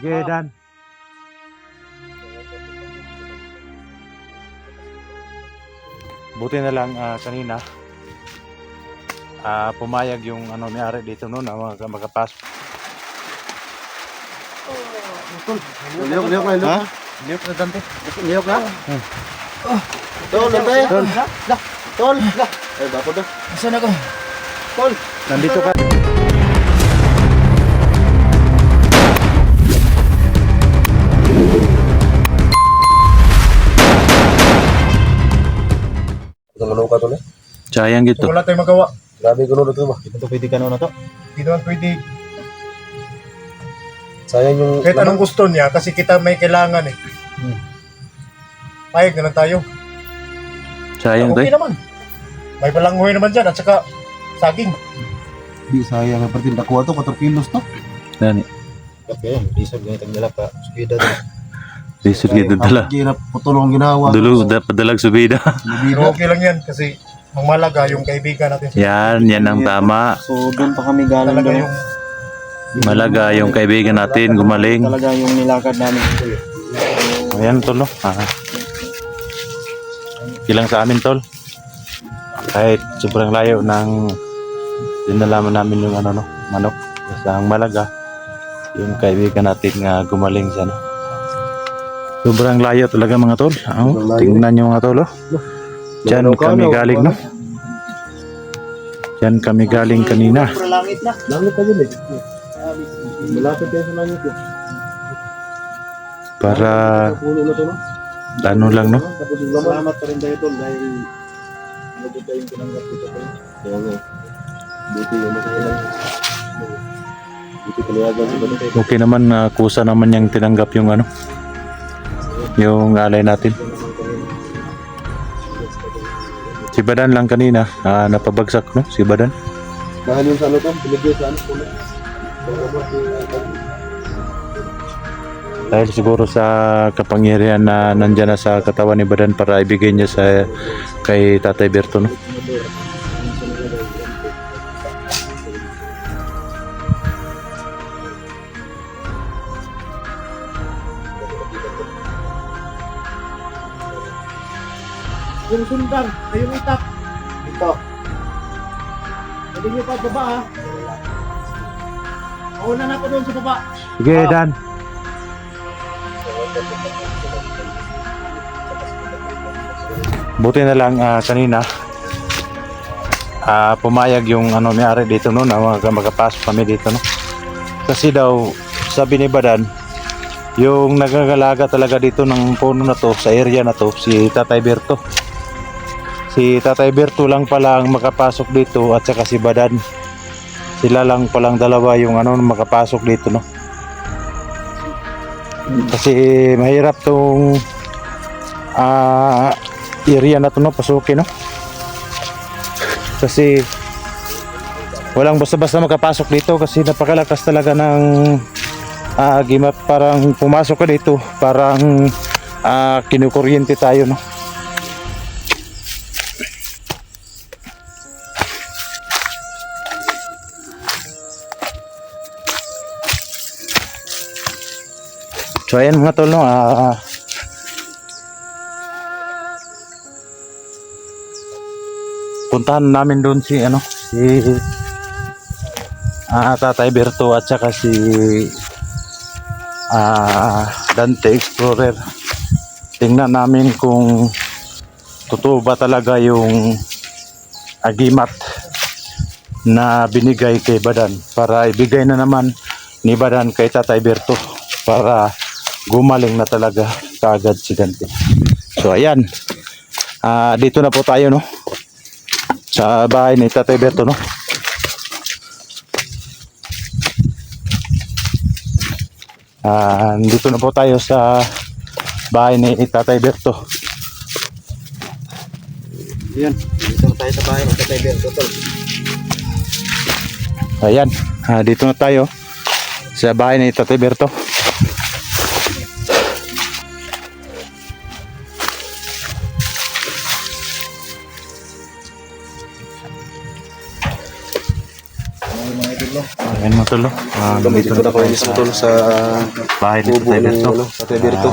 Sige, Dan. Buti na lang kanina pumayag yung may-ari dito noon na magkapas. Liyok na. Ha? Liyok na, Dante. Liyok na? Tol, nantay. Tol. Ay, bako daw. Saan ako? Tol. Nandito ka. Ano ka tol eh? Sayang gitu. Wala tayong magawa. Grabe gulo na to ba? Ito pwede ka na to. Hindi naman pwede. Sayang yung... Kahit anong gusto niya, kasi kita may kailangan eh. Payag na lang tayo. Sayang to Okay naman. May balangoy naman dyan at saka saging. Di sayang. Pati nakuha to, 4 kilos to. Dani. Okay, isog ganit ang nila ka. Subida to. Lisod gitu dala. Hirap putulong ginawa. Dulu dapat dalag subida. Pero okay lang yan kasi ang malaga yung kaibigan natin. Yan ang tama. So doon pa kami galing Talaga doon. yung Malaga yung kaibigan natin gumaling. Talaga yung nilakad namin. Ayan tol, no? Ilang sa amin tol. Kahit sobrang layo ng dinalaman namin yung manok. Basta ang malaga yung kaibigan natin nga gumaling sa sobrang layo talaga mga tol. Tingnan nyo mga tol. Diyan kami galing, no? Diyan kami galing kanina. Langit na. Langit ka dyan eh. Malapit kayo sa langit eh. Para Puno na to no? ano lang, no? Tapos salamat pa rin tayo tol dahil ano po tayong tinanggap dito tol. Kaya nga. Buti yung nakailan. Buti palayagan sa ganun tayo. Okay naman, kusa naman yung tinanggap yung yung alay natin. Si Badan lang kanina, napabagsak, no? Si Badan. Dahil yung sa ano to, pinigay sa ano puno. Dahil siguro sa kapangyarihan na nandyan na sa katawan ni Badan para ibigay niya kay Tatay Berto, no? yung sundan, ay yung itak. Ito. Hindi nyo pa baba ha. Mauna na ako doon sa baba. Sige, Dan. Buti na lang kanina pumayag yung may-ari dito no na magkapasok kami dito, no. Kasi daw sabi ni Badan yung nagagalaga talaga dito ng puno na to sa area na to si Tatay Berto. Si Tatay Berto lang pala ang makapasok dito at saka si Badan. Sila lang palang dalawa yung makapasok dito, no. Kasi mahirap tong area na to, no, pasukin, no. Kasi walang basta-basta makapasok dito kasi napakalakas talaga ng gimat. Parang pumasok ka dito parang kinukuryente tayo, no. So ayan mga tol, no, puntahan namin doon si Tatay Berto at saka si Dante Explorer. Tingnan namin kung totoo ba talaga yung agimat na binigay kay Badan para ibigay na naman ni Badan kay Tatay Berto para gumaling na talaga kaagad si Dante. So ayan, dito na po tayo, no, sa bahay ni Tatay Berto, no. Dito na po tayo sa bahay ni Tatay Berto. Yan. Dito tayo sa bahay ng Tatay Berto tol. Ayan, dito na tayo sa bahay ni Tatay Berto. Tol. Ayan mga tol. Dito na ko mismo tol sa bahay ni kubo Tatay ng Berto. Tatay Berto.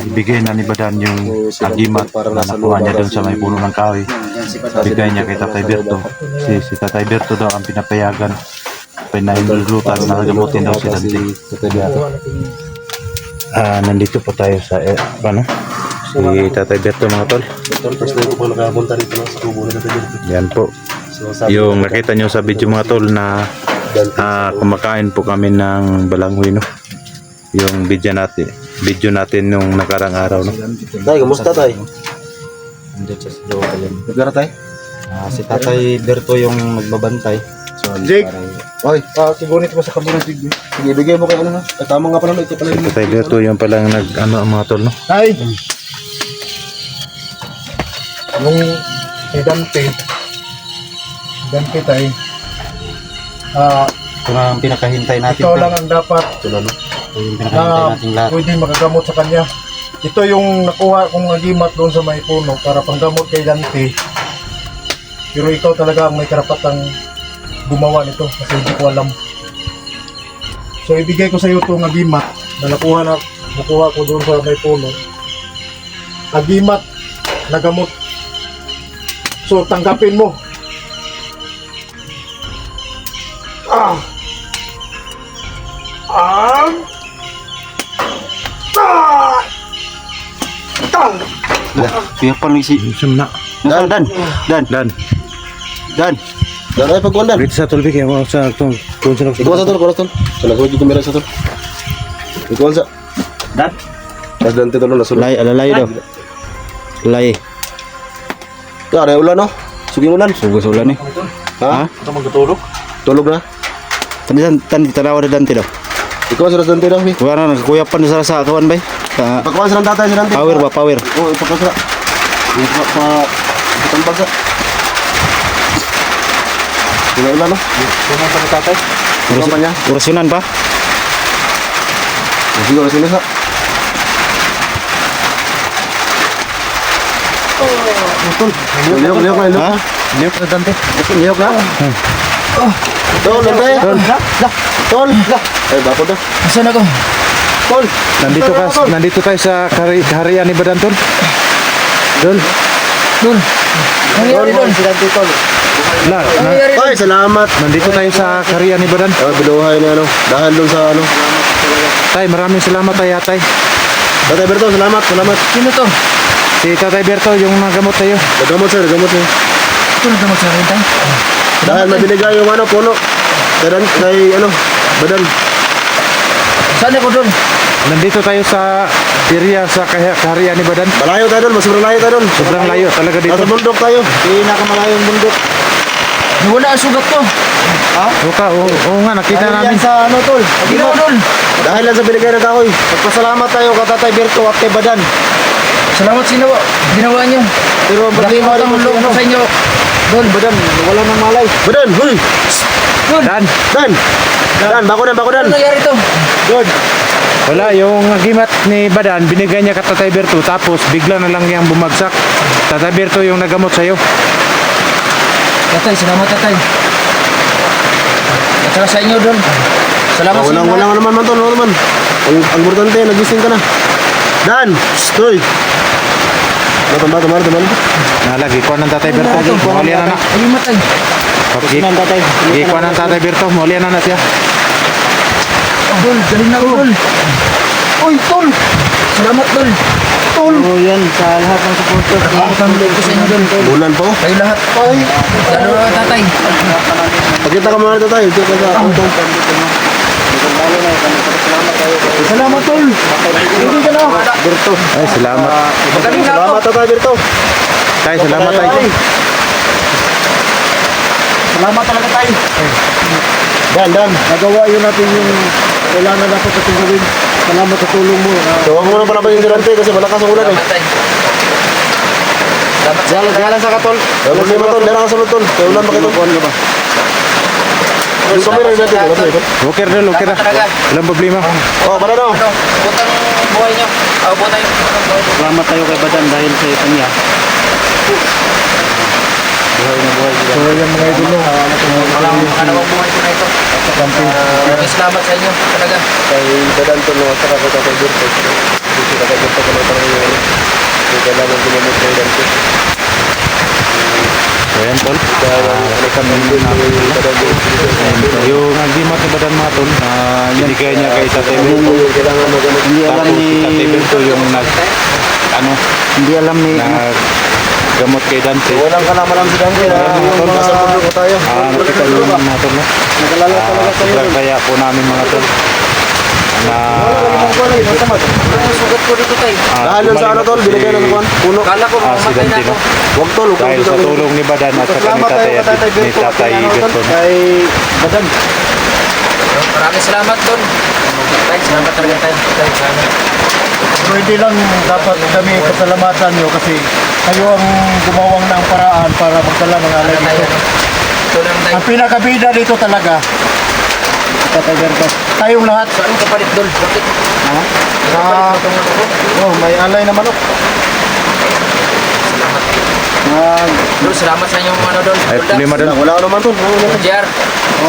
Ibigay na ni Badan yung agimat para na nasa nakuha niya lugar doon sa may puno ng kahoy. Bigay niya kay Tatay Berto. Si Tatay Berto daw ang pinapayagan. Pinaindulutan na gamutin daw si Dante. Tatay Berto. Nandito po tayo sa si Tatay Berto mga tol. Tol, first time ko pa nakapunta dito sa kubo ng Tatay Berto. Yan po. So, sabi Yung nakita nyo sa video mga tol na kumakain po kami ng balanghoy no. Yung video natin nung nakarang araw no. Tay, kumusta tay? Andito sa Jowa yan. Nagara tay? Si Tatay Berto yung nagbabantay. Jake! Oy, Sigunit mo sa kamera, Jake. sige, bigay mo kay ano ha? Tama nga pala, ito pala yung Tatay Berto yung palang mga tol no. Tay! Yung si Dante tay, Ito na ang pinakahintay natin. ikaw lang ang dapat Ito yung pinakahintay na natin lahat. pwede magagamot sa kanya. Ito yung nakuha kong agimat doon sa may puno para panggamot kay Dante. Pero ikaw talaga ang may karapatang gumawa nito kasi hindi ko alam. So ibigay ko sa iyo itong agimat na nakuha ko doon sa may puno. Agimat na gamot. So tanggapin mo. Kaya pa lang si... Sumna. Dan! Dan. Dan ay pagkuhan dan. Rito sa tol bigay mo sa tol. Kung sino Ikuha sa tol, kuha sa tol. Sa nagkuha yung kamera sa tol. Ikuha sa. Dan! Mas Dante tol na sulod. Alalay daw. Alalay. Ito, ada ulan no? Suging ulan. Sugos ulan eh. Ha? Ito magtutulog. Tulog na. Tanawa na Dante daw. Ikaw sa Dante daw. Kuya na, nagkuyapan sa kawan ba? Sa Pagkuhan sa tatay sa Dante. power ba? Power. Oo, ipagkasra. Ipagkasra. Ulan ulan no? Kumain sa tatay. Ulan pa niya. Orasyonan pa? Sige, ulan sila sa. Liyok na liyok. Ha? Liyok na Dante. Liyok na. Tol, Dante. Tol. Ay, bapo na. Asan ako? Tol. Nandito tayo sa kaharian ni Badan tol. Dol. Nangyari doon. Si Dante, tol. Ay, salamat. Nandito tayo sa kaharian ni Badan. Biluhay na ano. Dahil doon sa ano. Tay, maraming salamat tay atay. Tatay Berto, salamat. Sino to? Si Tatay Berto yung nagamot tayo. Nagamot sir, nagamot sir. Ito nagamot sa akin tayo. Dahil nabinigay yung ano, puno. Kay ano, Badan. Saan ako doon? Nandito tayo sa area sa kaharian ni Badan. Malayo tayo doon, mas sobrang layo tayo doon. Sobrang layo talaga dito. Nasa bundok tayo. Pinakamalayong bundok. Wala ang sugat ko. Oo nga, nakita namin. Sa ano, tol? Ginawa doon. Dahil lang sa binigay ng kahoy. Magpasalamat tayo kay Tatay Berto at kay Badan. Salamat ginawa niyo. Pero Laki problema rin utang loob ko sa inyo. Doon, Badan, wala nang malay. Badan, huy! Dan, Dan, bako dan. Ano nangyari to? Doon. wala yung agimat ni Badan, binigay niya kay Tatay Berto tapos bigla na lang yang bumagsak. Tatay Berto yung nagamot sa'yo. Tatay, salamat tatay. At saka sa inyo doon. Salamat sa inyo. Walang naman man, tol, walang naman. Ang importante, nagising ka na. Dan, stoy. Tumba. Nalagi ko ng Tatay Berto. Maulian na na. Ay, matay. Gi ko ng Tatay Berto. Maulian na na siya. Tol, galing na tol. Uy, tol. Salamat tol. Tol. Oh, yan, sa lahat ng supporter. Salamat ang loob ko sa inyo doon tol. Bulan po. Kayo lahat. Ay. Salamat tatay. Pagkita ka muna tatay. Ito ka sa utong. Salamat tol. Hindi ka na. Berto. Ay, salamat. Magaling na ako. Salamat tatay Berto. Tay, salamat tay. Salamat talaga tayo. Dan. Nagawa yun natin yung kailangan dapat natin gawin. Salamat sa tulong mo. So, huwag mo na pala pa yung dirante kasi malakas ang ulan eh. Salamat tay. Galang sa katol. Problema tol, meron ka sunod tol. Kaya ulan bakit tol? Ka ba? Yung kamera yung natin, wala tol. Okay na, okay na. Walang problema. Oh, para daw. Ano? Butang buhay niyo. Butang yung butang buhay niyo. Salamat tayo kay Badan dahil sa kanya. Buhay na buhay. So yan mga idol no. Walang makanawang buhay sila. Maraming salamat sa inyo talaga. Kay Dadan to no sa kay Tatay Berto. Dito ka Tatay Berto ko parang yung so kailangan gumamit kay Dante. So yan tol. Kailangan Yung agimat ni badan mga tol, binigay niya kay Tatay Berto. kailangan mo ganun. Tapos si Tatay Berto yung Hindi alam ni gamot kay Dante. walang kalaman si Dante na yung nasa mundo ko tayo. Nakita nyo naman mga tol, no? Nagalala talaga tayo. Sobrang kaya po namin mga tol na Ang sugat ko dito tayo. Dahil yun sa ano tol, binigay na naman puno. Kala ko si mamatay na Dante, ako. no? Huwag tol, huwag Dahil dito sa kami. tulong ni Badan at saka ni Salamat tayo Tatay, kay Tatay ni Berto. Tatay Berto, no? Kay Badan. Maraming salamat doon. Tay, salamat talaga tayo. Tay, sana. Pero hindi lang dapat kami pasalamatan nyo kasi kayo ang gumawang ng paraan para magdala ng alay Tayo, dito. ano? Ito lang tayo. Ang pinakabida dito talaga, Tatay Berto, tayong lahat. So, anong kapalit doon? Bakit? Ah, oh, may alay na manok. Doon, salamat sa inyong ano doon. Ay, problema doon. Wala ka naman tol. JR.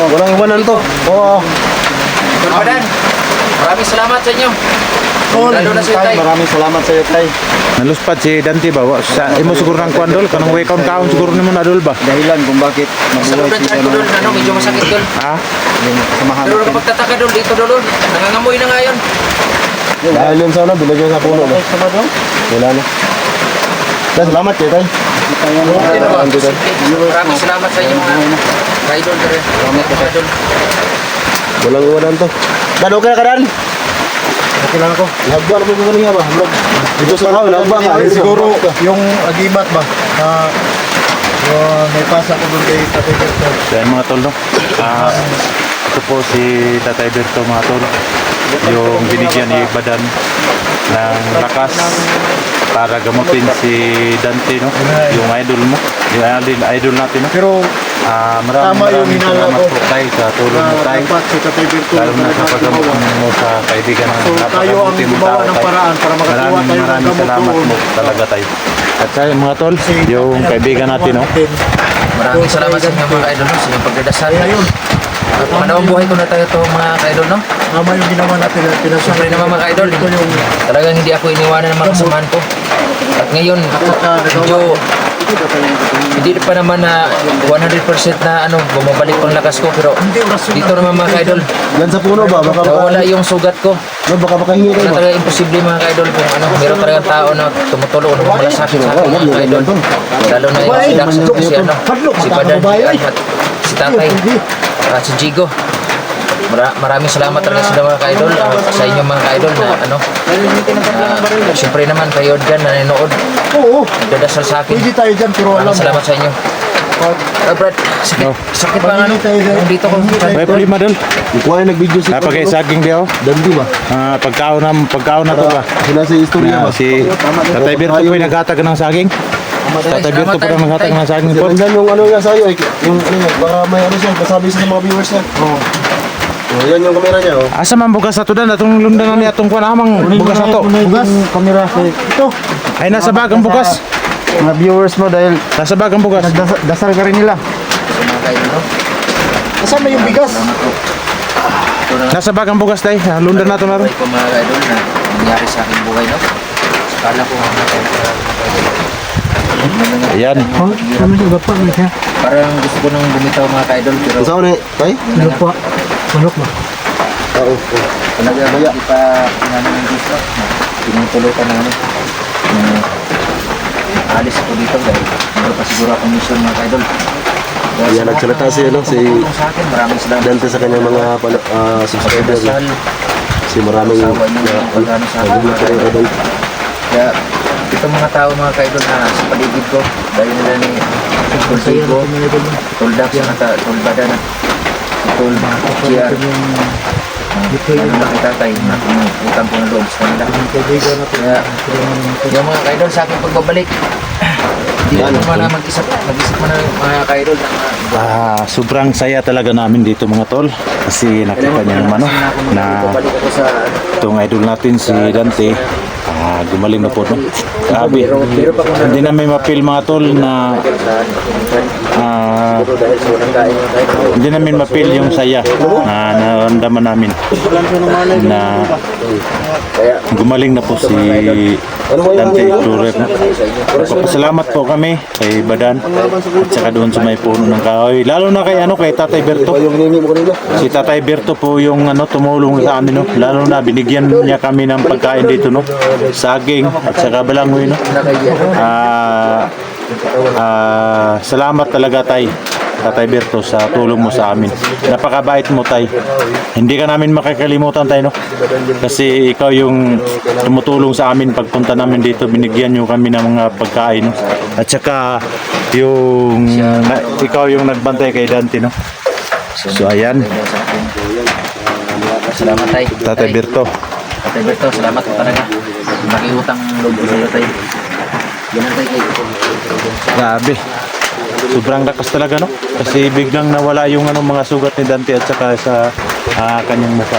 Walang iwanan to. Oo. Doon pa dan. Maraming salamat sa inyo. Tol, Lalo na sa Tay, Tay. maraming salamat sa iyo, Tay. Naluspad si Dante ba? Sa imo siguro ng kuan dol, kanang way count kaon siguro nimo na dol ba? Dahilan kung bakit Sa loob ng tiyan ko doon, ano, medyo masakit doon. Ha? yung kasamahan Pero natin. kapagtataka doon, dito doon. Nangangamoy na ngayon. Dahil yun sa ano, binigyan sa puno. No? Wala na. Tay, salamat kayo, Tay. Okay na ba? Ando doon. Maraming salamat sa inyo mga idol. Salamat sa idol. Walang iwanan to. Dan, okay na ka, Dan? Okay lang ako. Lagba na po yung nga ba? Dito sa ako, lagba nga. Siguro yung agimat ba, may pasa ko doon kay Tatay Berto. So yan mga tol, no? Ito po si Tatay Berto mga tol. Yung binigyan ni Badan ng lakas para gamutin si Dante, no? Yung idol mo, yung idol natin, no? Pero Tama yung maraming hinala salamat ko. po tayo sa tulong mo tayo. dapat si Tatay Berto Lalo na sa paggamot mo sa kaibigan ng So tayo ang napakabuti mong gumawa tao ng tayo. paraan para makakuha tayo ng Maraming gamot salamat doon. mo talaga tayo. At sa mga tol, yung kaibigan natin, no? Maraming salamat sa inyo mga idol, no? Sa inyong pagdadasal. Ayun, At manawang buhay ko na tayo ito mga idol, no? tama yung ginawa natin. Siyempre naman mga idol, Ito yung talagang hindi ako iniwanan ng mga kasamahan ko. At ngayon, medyo hindi pa naman na 100% na ano, bumabalik pang lakas ko. Pero dito naman mga idol, Yan sa puno ba? Baka nawala yung sugat ko. baka makahingi kayo Wala ba? talaga imposible mga idol kung ano, meron talagang tao na tumutulong na malasakit sa akin mga idol. Lalo na yung si Dax at si ano, si Badan, si Almat, si Tatay, at si Jigo. Maraming salamat talaga sa mga ka-idol, sa inyo mga ka-idol na ano, siyempre naman kayo dyan na nanonood, Oo, nagdadasal sa akin. pwede tayo dyan pero alam Maraming salamat sa inyo. Brad, sakit ba ang ano? Yung dito ko. May problema dol. Ikaw ay nag-video si Napagay saging di ako. Dandi ba? Pagkaon na to ba? Sila sa istorya ba? Si Tatay Berto po yung naghatag ng saging. Tatay Berto po yung naghatag ng saging po. Tingnan yung ano nga sa'yo, yung ano nga, baka may ano siya, masabi sa mga viewers niya. Oo. Oh, yan yung kamera niya, oh. Asa man bugas ato dan atong lundanan ni atong kuan amang bugas ato. Bugas, kamera kay ito. Ay nasa bag ang bugas. Mga viewers mo dahil Nasa bag ang bugas. dasal ka rin nila. Mga ka-idol, no? Asan na yung bigas? Nasa bag ang bugas tay. Lundan nato na ron. Buhay ko mga ka-idol na nangyari sa aking buhay, no? Kala ko Ayan. parang gusto ko nang bumitaw mga ka-idol, pero Saan ni? Tay? Ano pa? Manok ba? Oo. talaga hindi pa pinano ng gusto. Tinutuloy ka na ano. Alis ako dito dahil meron pa siguro akong mission mga ka-idol. Kaya Yan, sa nagsalita mga si, ano, si tumutulong sa akin, maraming salamat. Dante sa kanyang mga subscribers. Dasal, Si maraming asawa niyo, pag-ano sa akin. nagulat kayo, idol. Kaya itong mga tao mga ka-idol na sa paligid ko, dahil nila ni Tol Digo, Tol Dax, Tol Badan, Tol GR, ano na kita tayo, utang ko ng loob sa kanila. Kaya yung mga ka-idol sa aking pagbabalik, hindi Yan. ko na mag-isip mo na mga ka-idol na Sobrang saya talaga namin dito mga tol. Kasi nakita niyo naman no, na balik ako sa itong idol natin si Dante gumaling na po no. Grabe. Hindi na may mapil mga tol na Siguro dahil sa walang kain mga kaidol. hindi namin mapil yung saya na naramdaman namin na Kaya gumaling na po si Dante Explorer. Papasalamat po kami kay Badan at saka doon sa may puno ng kahoy. Lalo na kay kay Tatay Berto. Si Tatay Berto po yung tumulong sa amin, no. Lalo na binigyan niya kami ng pagkain dito, no. Saging at saka balangoy, no. Salamat talaga, Tatay Berto, sa tulong mo sa amin. Napakabait mo, Tay. Hindi ka namin makakalimutan, Tay, no? Kasi ikaw yung tumutulong sa amin pagpunta namin dito. Binigyan nyo kami ng mga pagkain, no? At saka ikaw yung nagbantay kay Dante, no? So, ayan. salamat tay. Tatay Berto. Tatay Berto, salamat po talaga. Makiutang loob ko sa iyo tay. Ganun tay kay. Grabe. Sobrang lakas talaga, no? Kasi biglang nawala yung mga sugat ni Dante at saka sa kanyang mukha.